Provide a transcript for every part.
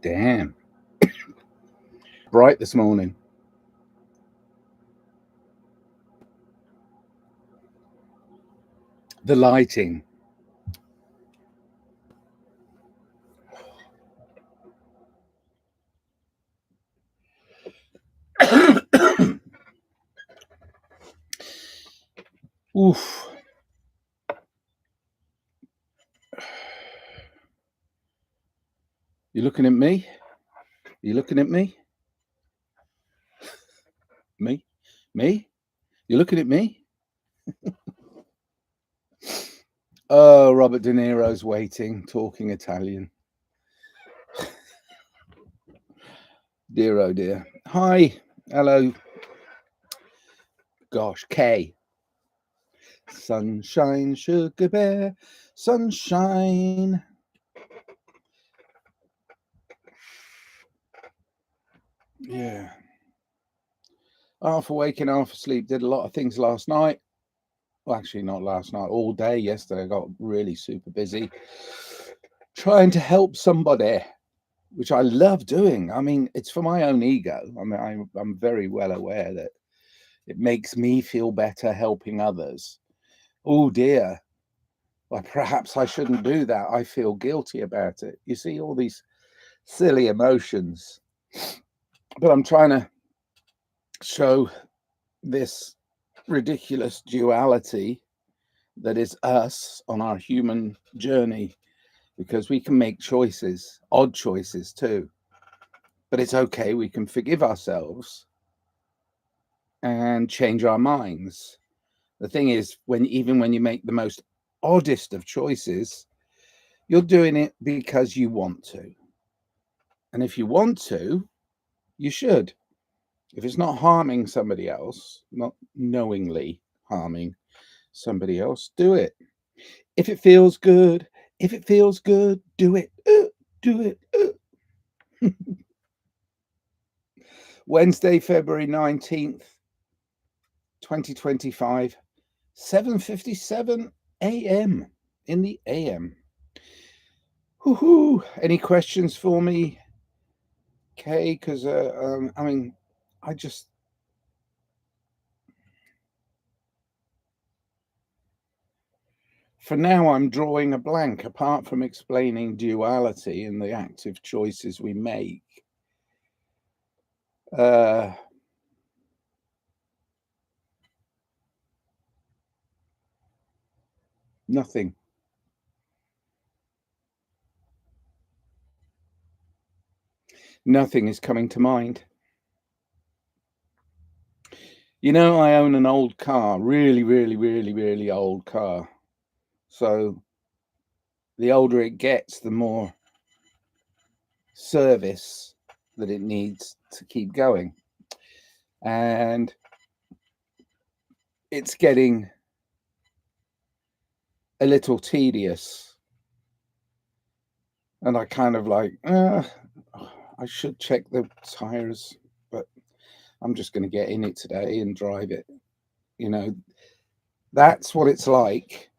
Damn. Bright this morning. The lighting. Oof. You looking at me? You looking at me? Me? Me? You looking at me? Oh, Robert De Niro's waiting, talking Italian. Dear, oh dear. Hi. Hello. Gosh, Kay. Sunshine, sugar bear. Sunshine. Yeah. Half awake and half asleep. Did a lot of things last night. Well, actually, not last night. All day yesterday, I got really super busy trying to help somebody, which I love doing. I mean, it's for my own ego. I mean, I'm very well aware that it makes me feel better helping others. Oh dear. Well, perhaps I shouldn't do that. I feel guilty about it. You see, all these silly emotions. But I'm trying to show this ridiculous duality that is us on our human journey, because we can make choices, odd choices too. But it's okay. We can forgive ourselves and change our minds. The thing is, even when you make the most oddest of choices, you're doing it because you want to. And if you want to, you should. If it's not harming somebody else, not knowingly harming somebody else, do it. If it feels good, do it. Do it. Wednesday, February 19th, 2025, 7:57 a.m. in the a.m. Woohoo! Any questions for me, Kay? Because I mean, I just for now I'm drawing a blank. Apart from explaining duality and the active choices we make, nothing. Nothing is coming to mind. You know, I own an old car, really old car. So the older it gets, the more service that it needs to keep going. And it's getting a little tedious. And I kind of like, I should check the tires, but I'm just going to get in it today and drive it. You know, that's what it's like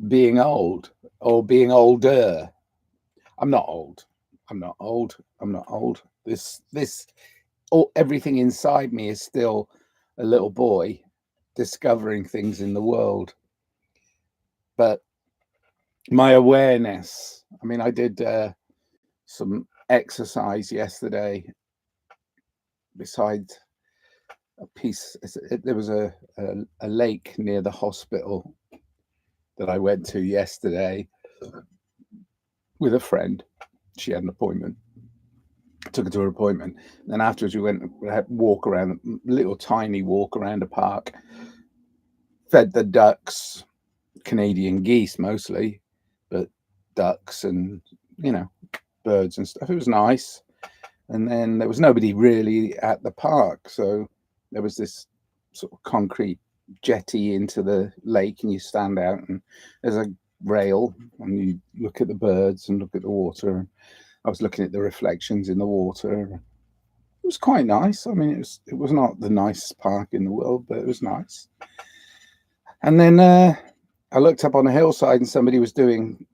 being old or being older. I'm not old. I'm not old. I'm not old. Everything inside me is still a little boy discovering things in the world. But my awareness, I mean, I did some exercise yesterday beside a piece. There was a lake near the hospital that I went to yesterday with a friend. She had an appointment. Took her to her appointment. Then afterwards, we had walk around, little tiny walk around a park. Fed the ducks, Canadian geese mostly, but ducks and birds and stuff. It was nice. And then there was nobody really at the park, so there was this sort of concrete jetty into the lake, and you stand out, and there's a rail, and you look at the birds and look at the water. I was looking at the reflections in the water. It was quite nice. I mean, it was not the nicest park in the world, but it was nice. And then I looked up on a hillside, and somebody was doing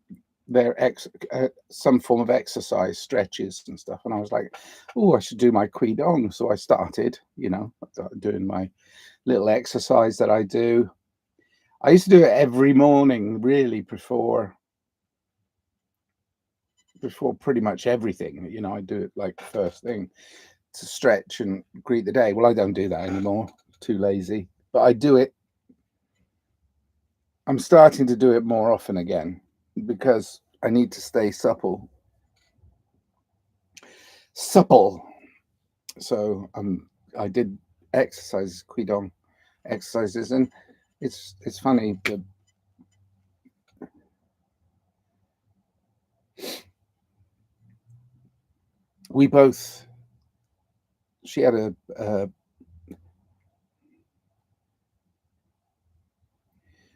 some form of exercise, stretches and stuff. And I was like, oh, I should do my Qigong. So I started, doing my little exercise that I do. I used to do it every morning, really, before pretty much everything. I do it like first thing to stretch and greet the day. Well, I don't do that anymore. Too lazy. But I do it. I'm starting to do it more often again because I need to stay supple. So I did exercises, Qigong exercises, and it's funny. She had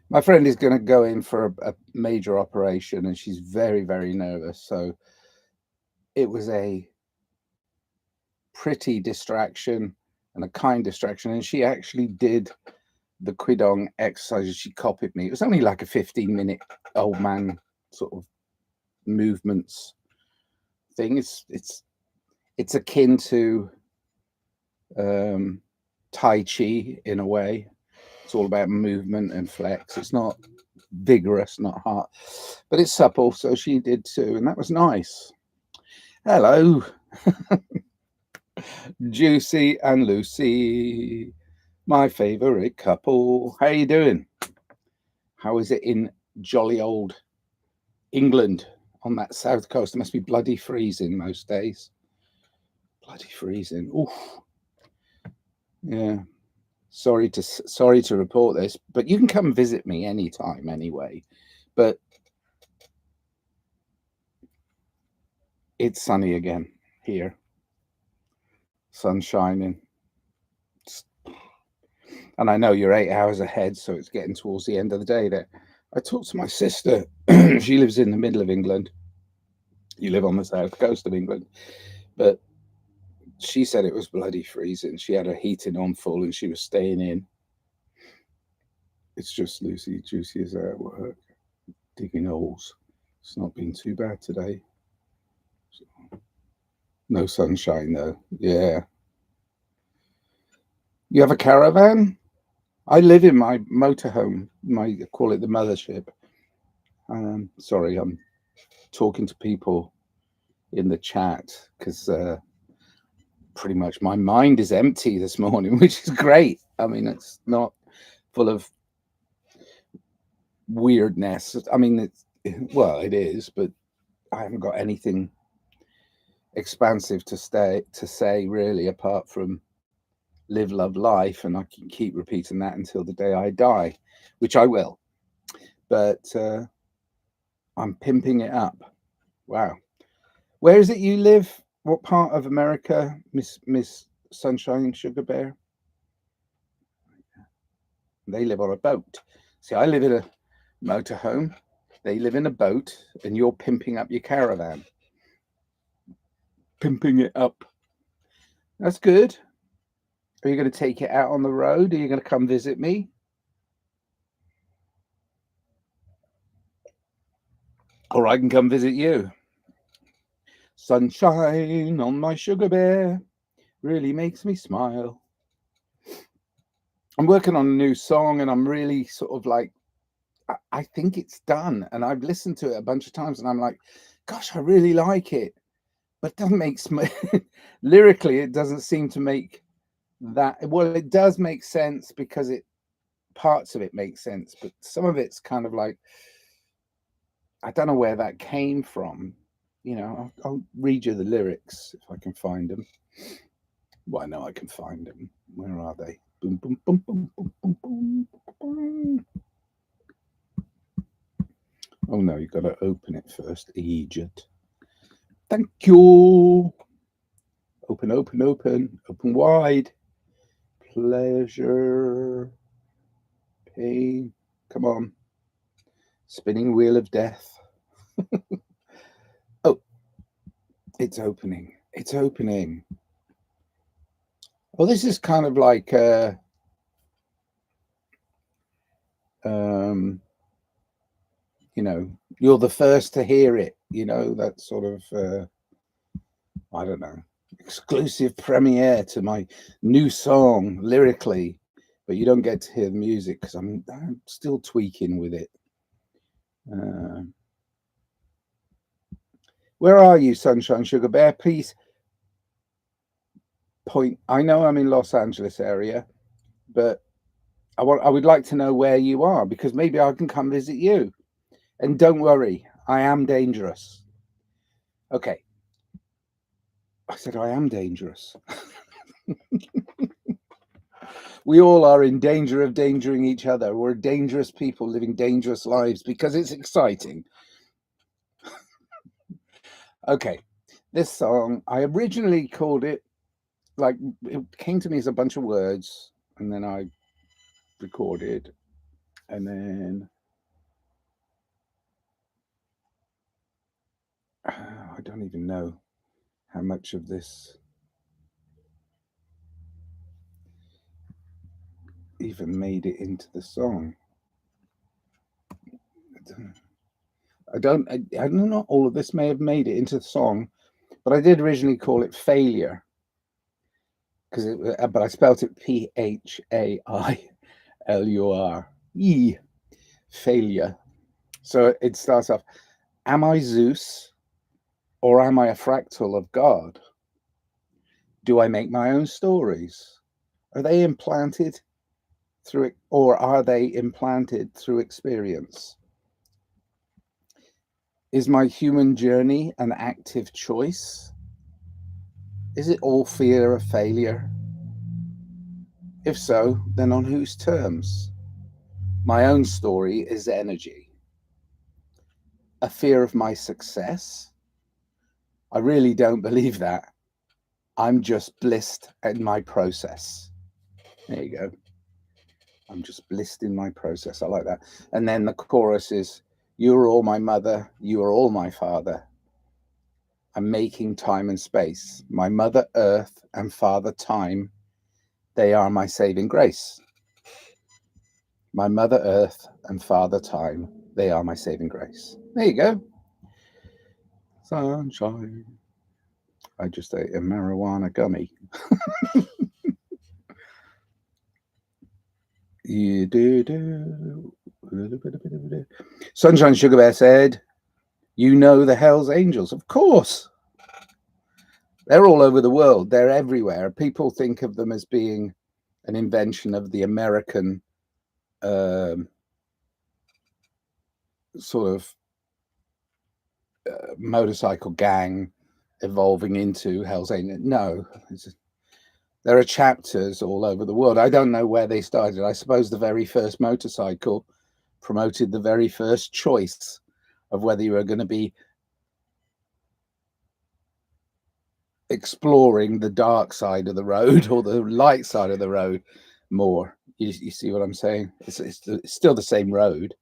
my friend is going to go in for a major operation, and she's very, very nervous. So it was a pretty distraction and a kind distraction. And she actually did the Qigong exercises. She copied me. It was only like a 15-minute old man sort of movements thing. It's akin to Tai Chi in a way. It's all about movement and flex. It's not vigorous, not hard, but it's supple. So she did too, and that was nice. Hello, Juicy and Lucy, my favorite couple. How you doing? How is it in jolly old England on that south coast? It must be bloody freezing most days. Bloody freezing. Oof. Yeah. Sorry to report this, but you can come visit me anytime anyway. But it's sunny again here. Sun shining. And I know you're 8 hours ahead, so it's getting towards the end of the day there. I talked to my sister. She lives in the middle of England. You live on the south coast of England. But she said it was bloody freezing. She had her heating on full and she was staying in. It's just Lucy. Juicy is at work digging holes. It's not been too bad today. No sunshine though. Yeah. You have a caravan? I live in my motorhome. I call it the mothership. Sorry, I'm talking to people in the chat because pretty much my mind is empty this morning, which is great. I mean, it's not full of weirdness. I mean, it is, but I haven't got anything expansive to say really, apart from live, love, life, and I can keep repeating that until the day I die, which I will. But I'm pimping it up. Wow. Where is it you live? What part of America, Miss Sunshine Sugar Bear? They live on a boat. See, I live in a motorhome. They live in a boat, and you're pimping up your caravan. Pimping it up. That's good. Are you going to take it out on the road? Are you going to come visit me? Or I can come visit you. Sunshine on my sugar bear really makes me smile. I'm working on a new song and I'm really sort of like, I think it's done. And I've listened to it a bunch of times and I'm like, gosh, I really like it. But it doesn't make lyrically, it doesn't seem to make that. Well, it does make sense because parts of it make sense, but some of it's kind of like, I don't know where that came from. I'll read you the lyrics if I can find them. Well, I know I can find them. Where are they? Boom, boom, boom, boom, boom, boom, boom, boom. Oh no, you've got to open it first. Egypt. Thank you. Open, open, open. Open wide. Pleasure. Pain. Come on. Spinning wheel of death. Oh, it's opening. It's opening. Well, this is kind of like you know, you're the first to hear it, you know, that sort of, I don't know, exclusive premiere to my new song lyrically, but you don't get to hear the music because I'm still tweaking with it. Where are you, Sunshine Sugar Bear? Please point. I know I'm in Los Angeles area, but I would like to know where you are, because maybe I can come visit you. And don't worry, I am dangerous. Okay. I said I am dangerous. We all are in danger of endangering each other. We're dangerous people living dangerous lives because it's exciting. Okay. This song, I originally called it, like, it came to me as a bunch of words, and then I recorded, and then I don't even know how much of this even made it into the song. I don't know. All of this may have made it into the song, but I did originally call it Failure, but I spelt it P-H-A-I-L-U-R-E, Failure. So it starts off, am I Zeus or am I a fractal of God? Do I make my own stories? Are they implanted through it, or are they implanted through experience? Is my human journey an active choice? Is it all fear of failure? If so, then on whose terms? My own story is energy. A fear of my success? I really don't believe that. I'm just blissed in my process. There you go. I'm just blissed in my process. I like that. And then the chorus is, you are all my mother, you are all my father. I'm making time and space. My mother earth and father time, they are my saving grace. My mother earth and father time, they are my saving grace. There you go. Sunshine. I just ate a marijuana gummy. You do. Sunshine Sugar Bear said, you know the Hells Angels. Of course. They're all over the world. They're everywhere. People think of them as being an invention of the American sort of motorcycle gang evolving into Hells Angels. No, there are chapters all over the world. I don't know where they started. I suppose the very first motorcycle promoted the very first choice of whether you were going to be exploring the dark side of the road or the light side of the road more. You see what I'm saying? It's still the same road.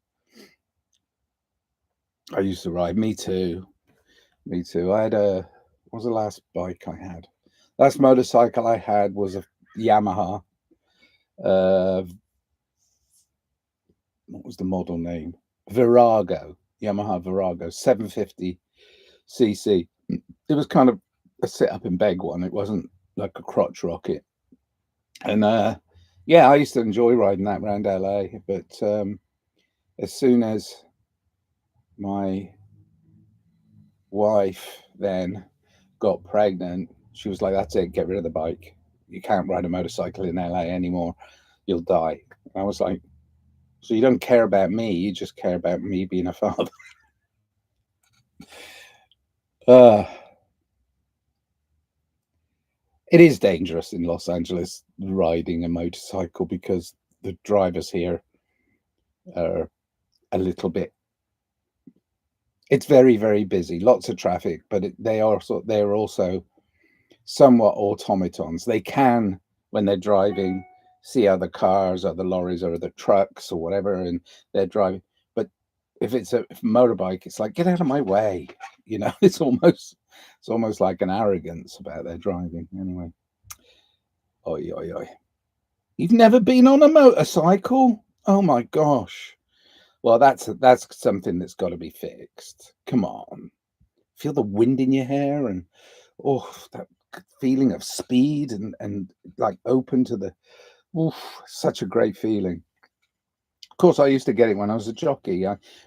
I used to ride. Me too. I had what was the last bike I had? Last motorcycle I had was a Yamaha. What was the model name? Virago. Yamaha Virago 750cc. It was kind of a sit up and beg one. It wasn't like a crotch rocket. And yeah, I used to enjoy riding that around LA. But as soon as my wife then got pregnant, she was like, that's it, get rid of the bike. You can't ride a motorcycle in LA anymore. You'll die. And I was like, so you don't care about me, you just care about me being a father. It is dangerous in Los Angeles riding a motorcycle because the drivers here are a little bit, it's very, very busy, lots of traffic, but they're also somewhat automatons. They can, when they're driving, see other cars or the lorries or the trucks or whatever, and they're driving. But if it's a motorbike, it's like, get out of my way. You know, it's almost like an arrogance about their driving. Anyway. Oi, oi, oi. You've never been on a motorcycle? Oh my gosh. Well, that's something that's got to be fixed. Come on, feel the wind in your hair, and that feeling of speed and like open to the. Oof, such a great feeling. Of course, I used to get it when I was a jockey,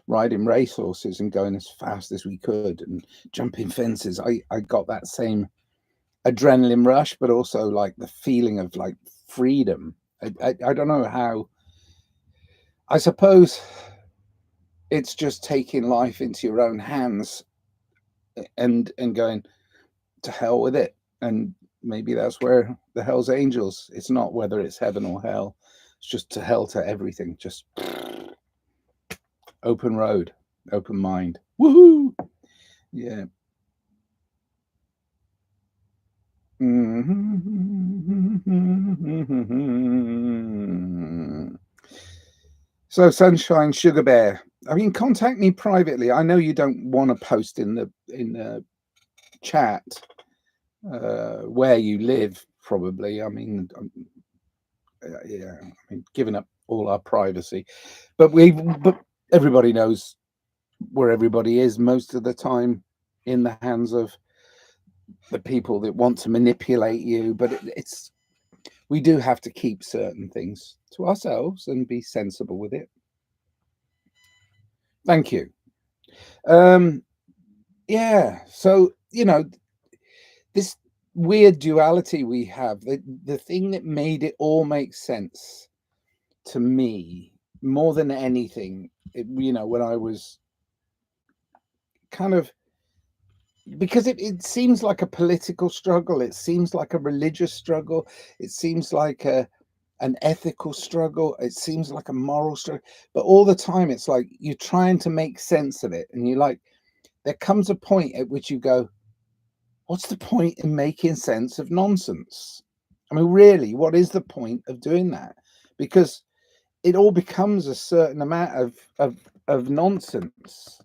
riding racehorses and going as fast as we could and jumping fences. I got that same adrenaline rush, but also like the feeling of like freedom. I don't know how. I suppose it's just taking life into your own hands and going to hell with it. And maybe that's where the Hell's Angels. It's not whether it's heaven or hell. It's just to hell to everything. Just open road, open mind. Woohoo! Yeah. So, Sunshine Sugar Bear, I mean, contact me privately. I know you don't want to post in the chat where you live, probably. I mean, yeah, I mean, giving up all our privacy, but everybody knows where everybody is most of the time, in the hands of the people that want to manipulate you. But we do have to keep certain things to ourselves and be sensible with it. Thank you. Yeah, so this weird duality we have, the thing that made it all make sense to me more than anything, when I was kind of, because it seems like a political struggle, it seems like a religious struggle, it seems like an ethical struggle, it seems like a moral struggle, but all the time it's like you're trying to make sense of it, and there comes a point at which you go, what's the point in making sense of nonsense? I mean, really, what is the point of doing that? Because it all becomes a certain amount of nonsense,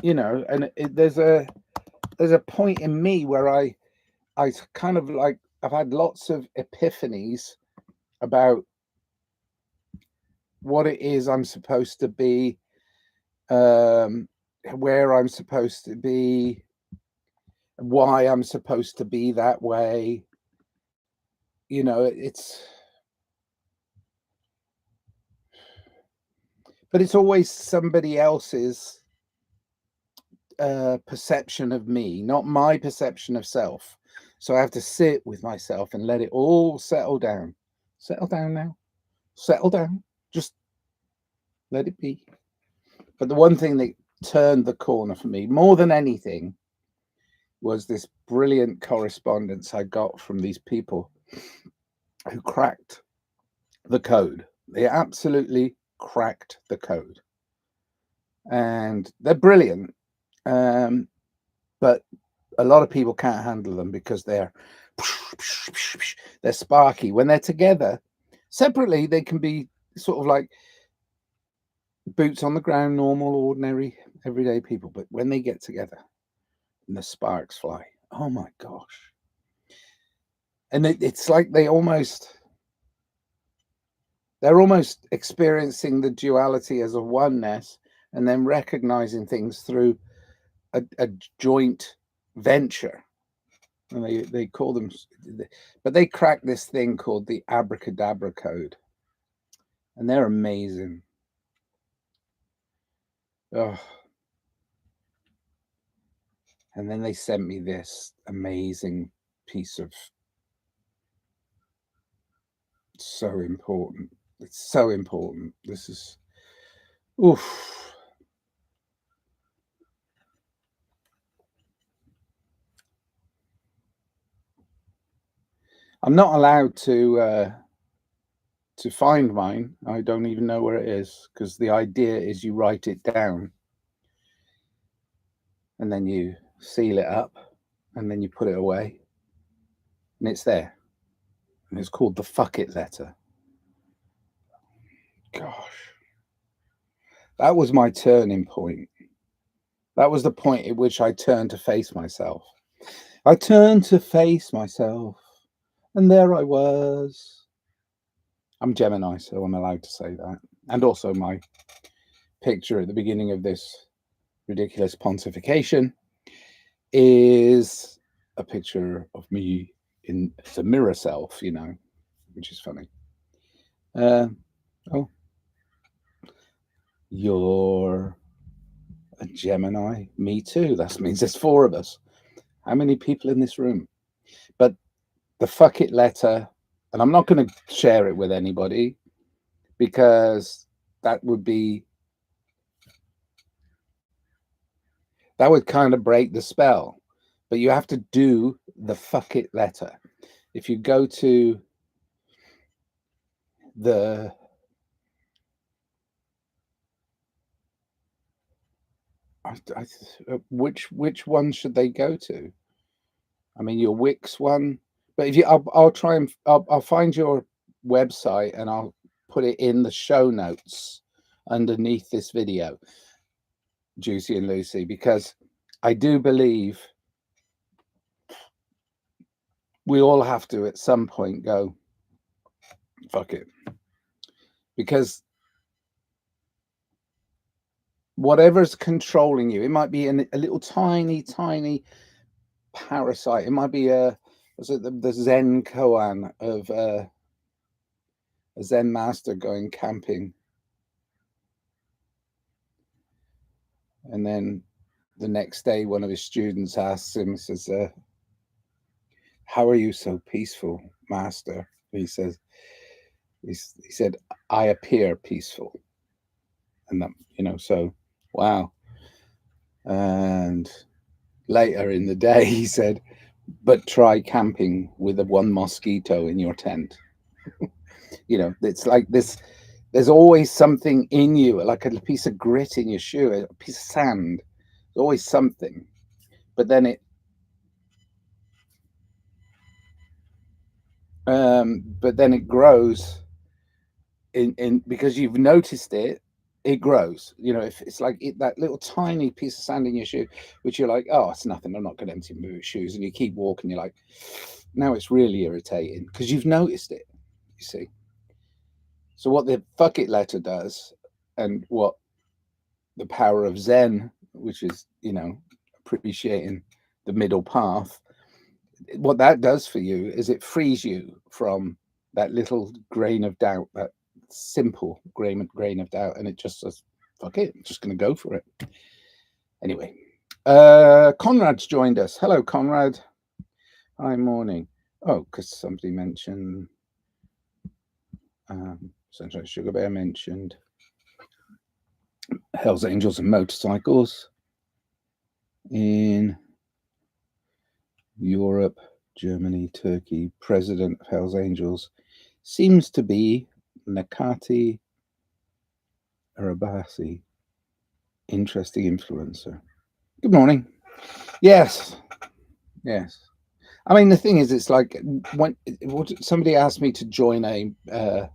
and there's a point in me where I kind of like, I've had lots of epiphanies about what it is I'm supposed to be, where I'm supposed to be, why I'm supposed to be that way. But it's always somebody else's perception of me, not my perception of self. So I have to sit with myself and let it all settle down. Settle down now. Settle down. Just let it be. But the one thing that turned the corner for me more than anything was this brilliant correspondence I got from these people who cracked the code. They absolutely cracked the code. And they're brilliant. But a lot of people can't handle them because they're sparky. When they're together, separately, they can be sort of like boots on the ground, normal, ordinary, everyday people. But when they get together and the sparks fly, oh my gosh. And it's like they're almost experiencing the duality as a oneness, and then recognizing things through a joint venture. And they call them, but they crack this thing called the abracadabra code, and they're amazing. Oh. And then they sent me this amazing piece of, so important. It's so important. This is, oof. I'm not allowed to find mine. I don't even know where it is, because the idea is you write it down and then you seal it up and then you put it away and it's there. And it's called the fuck it letter. Gosh. That was my turning point. That was the point at which I turned to face myself. I turned to face myself, and there I was. I'm Gemini, so I'm allowed to say that. and also my picture at the beginning of this ridiculous pontification is a picture of me in it's a mirror self, you know, which is funny. Oh, you're a Gemini. Me too. That means there's 4 of us. How many people in this room? But the fuck it letter, and I'm not going to share it with anybody because that would kind of break the spell. But you have to do the fuck it letter. If you go to the which one should they go to? I mean, your Wix one, but if you, I'll try and I'll find your website and I'll put it in the show notes underneath this video, Juicy and Lucy, because I do believe we all have to at some point go, fuck it, because whatever's controlling you, it might be a little tiny parasite. It might be was it the Zen koan of a Zen master going camping, and then the next day one of his students asks him, says, how are you so peaceful, master? He says, he said, I appear peaceful. And that, you know, so wow. And later in the day he said, but try camping with a 1 mosquito in your tent. You know, it's like this, there's always something in you, like a piece of grit in your shoe, a piece of sand. There's always something. But then it grows in because you've noticed it. It grows, you know. If it's like that little tiny piece of sand in your shoe, which you're like, oh, it's nothing, I'm not going to empty my shoes, and you keep walking, you're like, now it's really irritating because you've noticed it, you see. So what the fuck it letter does, and what the power of Zen, which is, you know, appreciating the middle path, what that does for you is it frees you from that little grain of doubt, that simple grain of doubt, and it just says, fuck it, I'm just going to go for it. Anyway, Conrad's joined us. Hello, Conrad. Hi, morning. Oh, because somebody mentioned Sunshine Sugar Bear mentioned Hells Angels and motorcycles in Europe, Germany, Turkey. President of Hells Angels seems to be Nakati Arabasi. Interesting influencer. Good morning. Yes. I mean, the thing is, it's like when somebody asked me to join a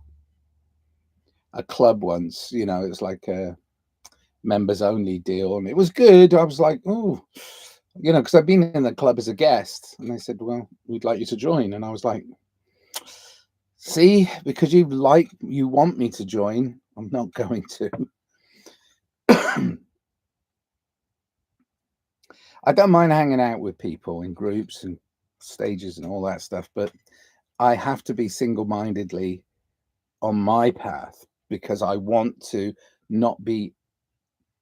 club once, you know, it's like a members only deal, and it was good. I was like, oh, you know, because I've been in the club as a guest, and they said, well, we'd like you to join, and I was like, see, because you want me to join, I'm not going to. I don't mind hanging out with people in groups and stages and all that stuff, but I have to be single-mindedly on my path because I want to not be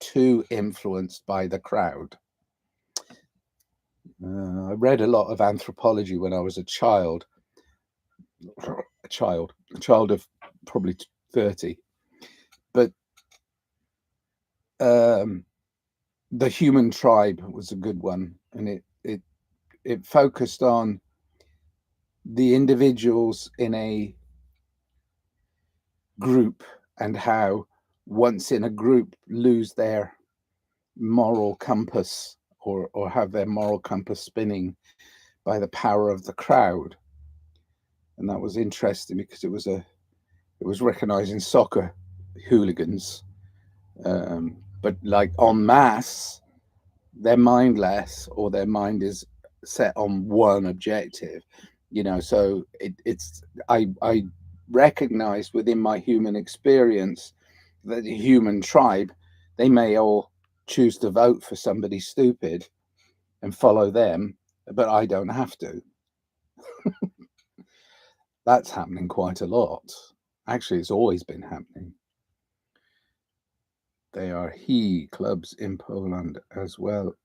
too influenced by the crowd. I read a lot of anthropology when I was a child of probably 30, but the Human Tribe was a good one, and it focused on the individuals in a group and how once in a group lose their moral compass or have their moral compass spinning by the power of the crowd. And that was interesting because it was recognizing soccer hooligans, but like en masse, they're mindless, or their mind is set on one objective, you know. So I recognize within my human experience the human tribe, they may all choose to vote for somebody stupid and follow them, but I don't have to. That's happening quite a lot. Actually, it's always been happening. There are clubs in Poland as well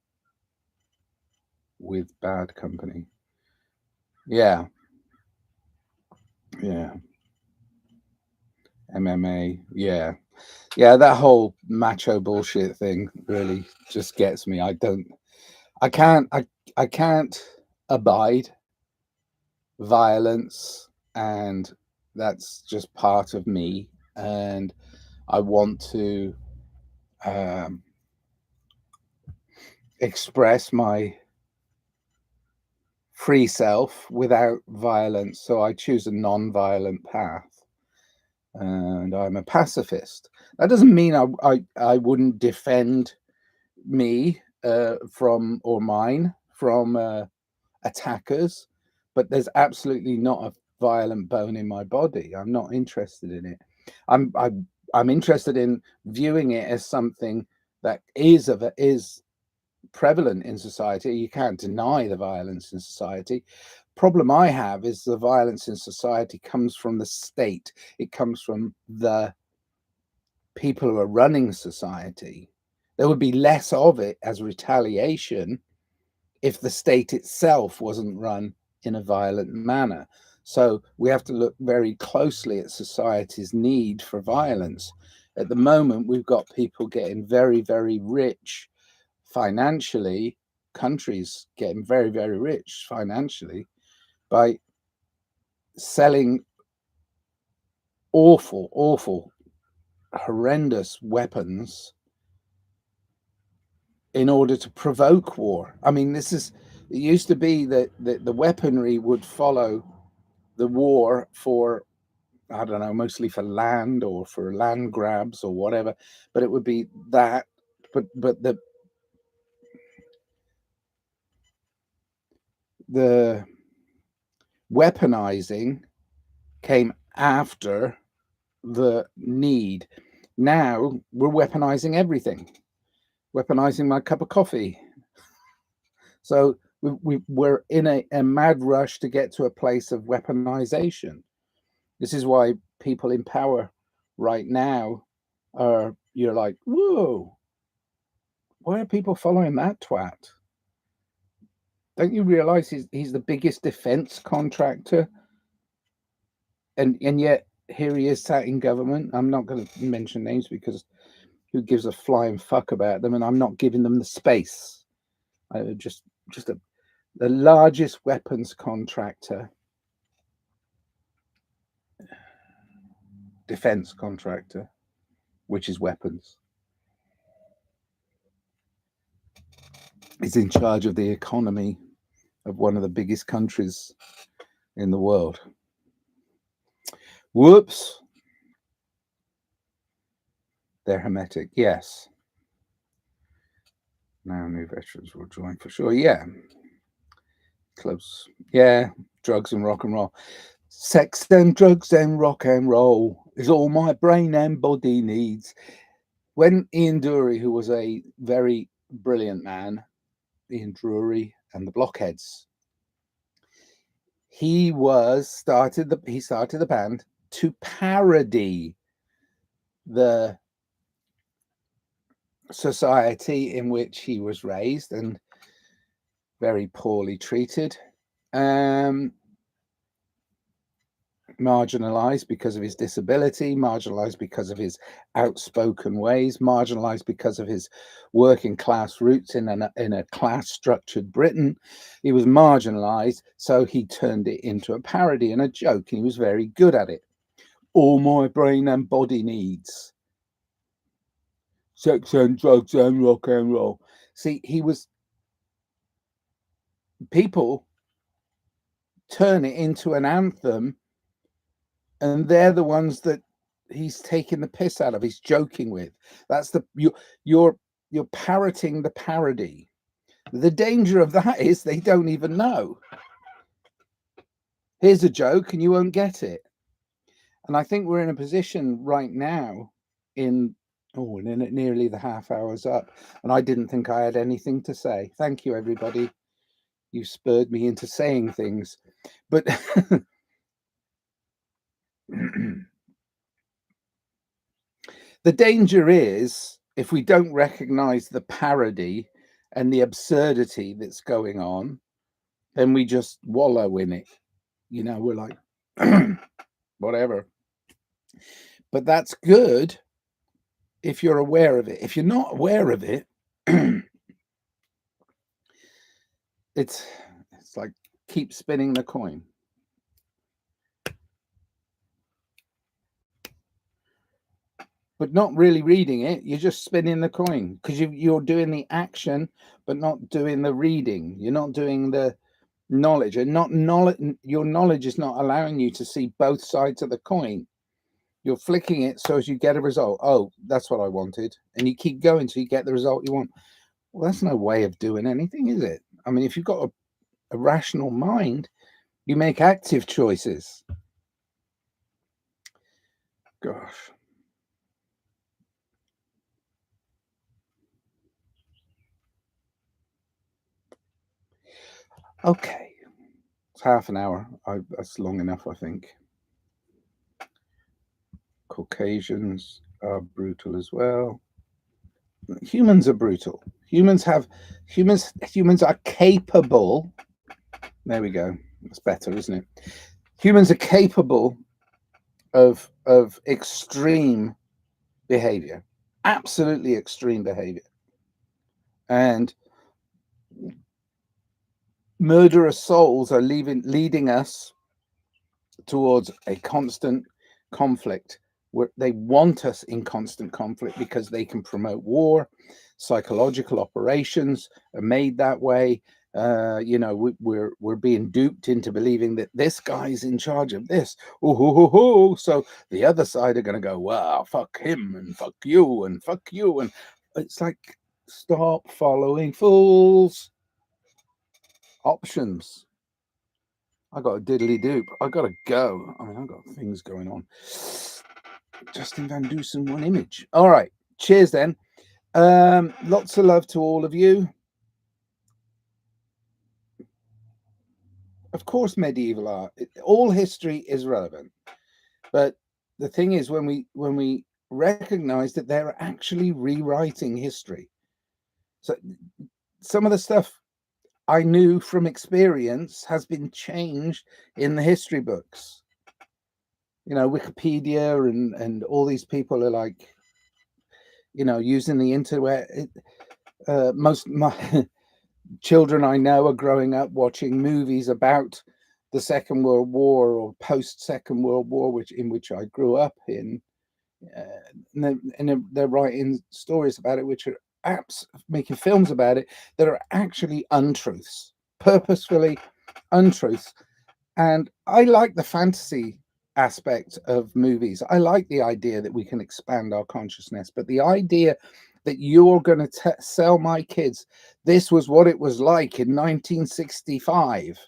with bad company. Yeah. MMA. Yeah. That whole macho bullshit thing really just gets me. I can't abide violence, and that's just part of me, and I want to express my free self without violence, so I choose a non-violent path, and I'm a pacifist. That doesn't mean I wouldn't defend me from attackers, but there's absolutely not a violent bone in my body. I'm not interested in it. I'm interested in viewing it as something that is prevalent in society. You can't deny the violence in society. Problem I have is the violence in society comes from the state. It comes from the people who are running society. There would be less of it as retaliation if the state itself wasn't run in a violent manner. So we have to look very closely at society's need for violence. At the moment, we've got people getting very, very rich financially, countries getting very, very rich financially by selling awful, horrendous weapons in order to provoke war. I mean, it used to be that the weaponry would follow the war for, I don't know, mostly for land or for land grabs or whatever, but it would be that, but the weaponizing came after the need. Now we're weaponizing everything, weaponizing my cup of coffee. So we're in a mad rush to get to a place of weaponization. This is why people in power right now you're like, whoa, why are people following that twat? Don't you realize he's the biggest defense contractor? And yet here he is sat in government. I'm not going to mention names because who gives a flying fuck about them? And I'm not giving them the space. Just the largest weapons contractor, defense contractor, which is weapons, is in charge of the economy of one of the biggest countries in the world. Whoops. They're hermetic, yes. Now new veterans will join for sure. Yeah. Clubs. Yeah. Drugs and rock and roll. Sex and drugs and rock and roll is all my brain and body needs. When Ian Dury, who was a very brilliant man, Ian Dury and the Blockheads, he started the band to parody the society in which he was raised and very poorly treated, marginalized because of his disability, marginalized because of his outspoken ways, marginalized because of his working class roots in a class structured Britain. He was marginalized, so he turned it into a parody and a joke, and he was very good at it. All my brain and body needs. Sex and drugs and rock and roll. See, people turn it into an anthem, and they're the ones that he's taking the piss out of, he's joking with. That's you're parroting the parody. The danger of that is they don't even know. Here's a joke and you won't get it. And I think we're in a position right now in nearly the half hour's up, and I didn't think I had anything to say. Thank you, everybody. You spurred me into saying things, but the danger is if we don't recognize the parody and the absurdity that's going on, then we just wallow in it. You know, we're like, whatever. But that's good if you're aware of it. If you're not aware of it, it's like keep spinning the coin. But not really reading it, you're just spinning the coin because you're doing the action, but not doing the reading. You're not doing the knowledge, and not knowledge. Your knowledge is not allowing you to see both sides of the coin. You're flicking it so as you get a result. Oh, that's what I wanted, and you keep going till you get the result you want. Well, that's no way of doing anything, is it? I mean, if you've got a rational mind, you make active choices. Gosh. Okay, it's half an hour. That's long enough, I think. Caucasians are brutal as well. Humans are brutal. Humans are capable. There we go. That's better, isn't it? Humans are capable of extreme behavior, absolutely extreme behavior, and murderous souls are leading us towards a constant conflict. Where they want us in constant conflict because they can promote war. Psychological operations are made that way. You know, we're being duped into believing that this guy's in charge of this. Ooh, so the other side are going to go, wow, fuck him and fuck you and fuck you. And it's like, stop following fools. Options. I got a diddly doop. I got to go. I mean, I've got things going on. Justin Van Dusen, one image. All right. Cheers then. Lots of love to all of you. Of course, medieval art, all history is relevant. But the thing is, when we recognize that they're actually rewriting history. So some of the stuff I knew from experience has been changed in the history books. You know, Wikipedia and all these people are like, you know, using the internet. Most my children I know are growing up watching movies about the Second World War or post Second World War, in which I grew up in, and they're writing stories about it, which are making films about it that are actually untruths, purposefully untruths. And I like the fantasy aspect of movies. I like the idea that we can expand our consciousness, but the idea that you're going to sell my kids this was what it was like in 1965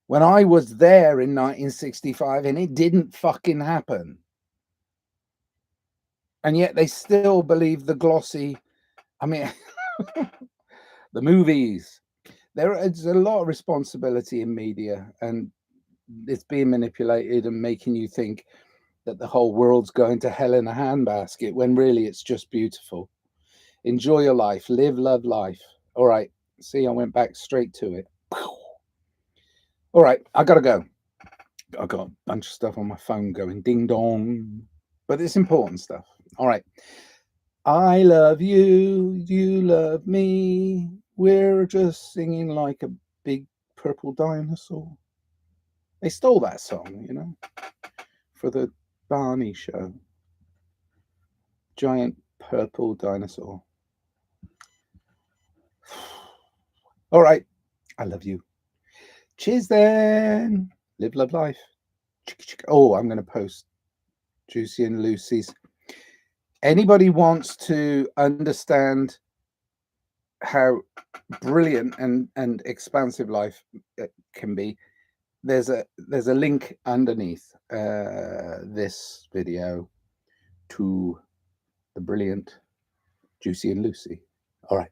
when I was there in 1965 and it didn't fucking happen, and yet they still believe the glossy, I mean, the movies. There's a lot of responsibility in media, and it's being manipulated and making you think that the whole world's going to hell in a handbasket when really it's just beautiful. Enjoy your life, live, love life. All right. See, I went back straight to it. All right, I gotta go. I got a bunch of stuff on my phone going ding dong, but it's important stuff. All right. I love you, you love me. We're just singing like a big purple dinosaur. They stole that song, you know, for the Barney show. Giant purple dinosaur. All right. I love you. Cheers then. Live, love life. Oh, I'm going to post Juicy and Lucy's. Anybody wants to understand how brilliant and expansive life can be, there's a link underneath this video to the brilliant Juicy and Lucy. All right.